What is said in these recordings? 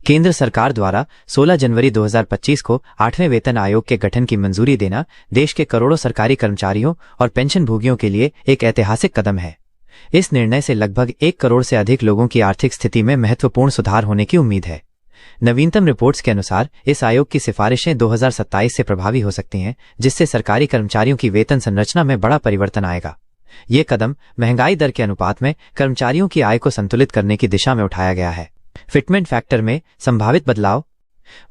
केंद्र सरकार द्वारा 16 जनवरी 2025 को 8वें वेतन आयोग के गठन की मंजूरी देना देश के करोड़ों सरकारी कर्मचारियों और पेंशनभोगियों के लिए एक ऐतिहासिक कदम है। इस निर्णय से लगभग 1 करोड़ से अधिक लोगों की आर्थिक स्थिति में महत्वपूर्ण सुधार होने की उम्मीद है। नवीनतम रिपोर्ट्स के अनुसार इस आयोग की सिफारिशें 2027 से प्रभावी हो सकती हैं, जिससे सरकारी कर्मचारियों की वेतन संरचना में बड़ा परिवर्तन आएगा। ये कदम महंगाई दर के अनुपात में कर्मचारियोऔर की आय को संतुलित करने की दिशा में उठाया गया है। फिटमेंट फैक्टर में संभावित बदलाव।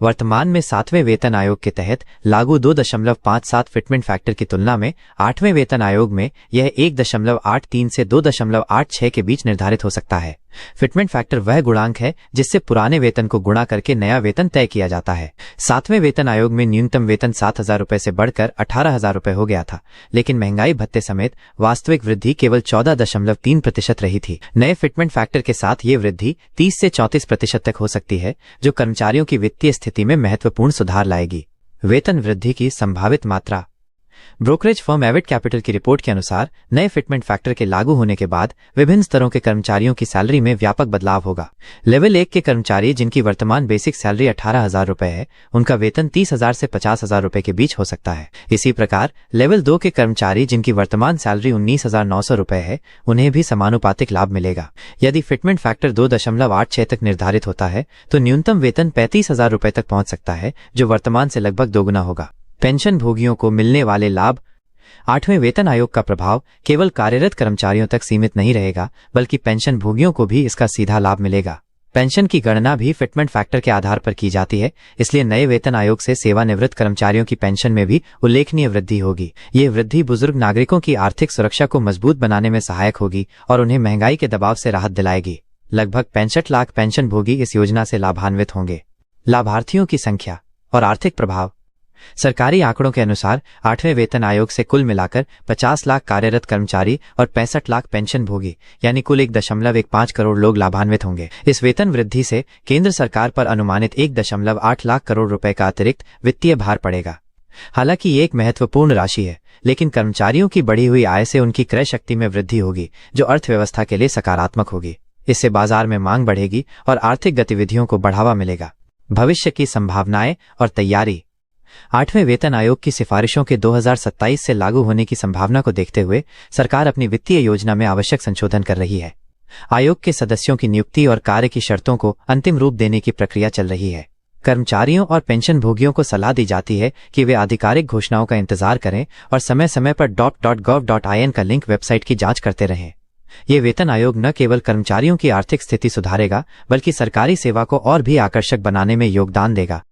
वर्तमान में 7वें वेतन आयोग के तहत लागू 2.57 फिटमेंट फैक्टर की तुलना में 8वें वेतन आयोग में यह 1.83 से 2.86 के बीच निर्धारित हो सकता है। फिटमेंट फैक्टर वह गुणांक है जिससे पुराने वेतन को गुणा करके नया वेतन तय किया जाता है। 7वें वेतन आयोग में न्यूनतम वेतन 7,000 रुपए से बढ़कर 18,000 रुपए हो गया था, लेकिन महंगाई भत्ते समेत वास्तविक वृद्धि केवल 14.3% रही थी। नए फिटमेंट फैक्टर के साथ ये वृद्धि 30 से 34% तक हो सकती है, जो कर्मचारियों की वित्तीय स्थिति में महत्वपूर्ण सुधार लाएगी। वेतन वृद्धि की संभावित मात्रा। ब्रोकरेज फर्म एविट कैपिटल की रिपोर्ट के अनुसार नए फिटमेंट फैक्टर के लागू होने के बाद विभिन्न स्तरों के कर्मचारियों की सैलरी में व्यापक बदलाव होगा। लेवल 1 के कर्मचारी जिनकी वर्तमान बेसिक सैलरी 18,000 रुपए है, उनका वेतन 30,000 से 50,000 रुपए के बीच हो सकता है। इसी प्रकार लेवल 2 के कर्मचारी जिनकी वर्तमान सैलरी 19,900 रुपए है, उन्हें भी समानुपातिक लाभ मिलेगा। यदि फिटमेंट फैक्टर 2.86 तक निर्धारित होता है तो न्यूनतम वेतन 35,000 रुपए तक पहुंच सकता है, जो वर्तमान से लगभग दोगुना होगा। पेंशन भोगियों को मिलने वाले लाभ। 8वें वेतन आयोग का प्रभाव केवल कार्यरत कर्मचारियों तक सीमित नहीं रहेगा, बल्कि पेंशन भोगियों को भी इसका सीधा लाभ मिलेगा। पेंशन की गणना भी फिटमेंट फैक्टर के आधार पर की जाती है, इसलिए नए वेतन आयोग से सेवानिवृत्त कर्मचारियों की पेंशन में भी उल्लेखनीय वृद्धि होगी। ये वृद्धि बुजुर्ग नागरिकों की आर्थिक सुरक्षा को मजबूत बनाने में सहायक होगी और उन्हें महंगाई के दबाव से राहत दिलाएगी। लगभग 65 लाख पेंशन भोगी इस योजना से लाभान्वित होंगे। लाभार्थियों की संख्या और आर्थिक प्रभाव। सरकारी आंकड़ों के अनुसार 8वें वेतन आयोग से कुल मिलाकर 50 लाख कार्यरत कर्मचारी और 65 लाख पेंशन भोगी यानी कुल 1.15 करोड़ लोग लाभान्वित होंगे। इस वेतन वृद्धि से केंद्र सरकार पर अनुमानित 1.8 लाख करोड़ रुपए का अतिरिक्त वित्तीय भार पड़ेगा। हालांकि ये एक महत्वपूर्ण राशि है, लेकिन कर्मचारियों की बढ़ी हुई आय से उनकी क्रय शक्ति में वृद्धि होगी, जो अर्थव्यवस्था के लिए सकारात्मक होगी। इससे बाजार में मांग बढ़ेगी और आर्थिक गतिविधियों को बढ़ावा मिलेगा। भविष्य की संभावनाएं और तैयारी। 8वें वेतन आयोग की सिफारिशों के 2027 से लागू होने की संभावना को देखते हुए सरकार अपनी वित्तीय योजना में आवश्यक संशोधन कर रही है। आयोग के सदस्यों की नियुक्ति और कार्य की शर्तों को अंतिम रूप देने की प्रक्रिया चल रही है। कर्मचारियों और पेंशन भोगियों को सलाह दी जाती है कि वे आधिकारिक घोषणाओं का इंतजार करें और समय समय पर .gov.in का लिंक वेबसाइट की जांच करते रहें। ये वेतन आयोग न केवल कर्मचारियों की आर्थिक स्थिति सुधारेगा, बल्कि सरकारी सेवा को और भी आकर्षक बनाने में योगदान देगा।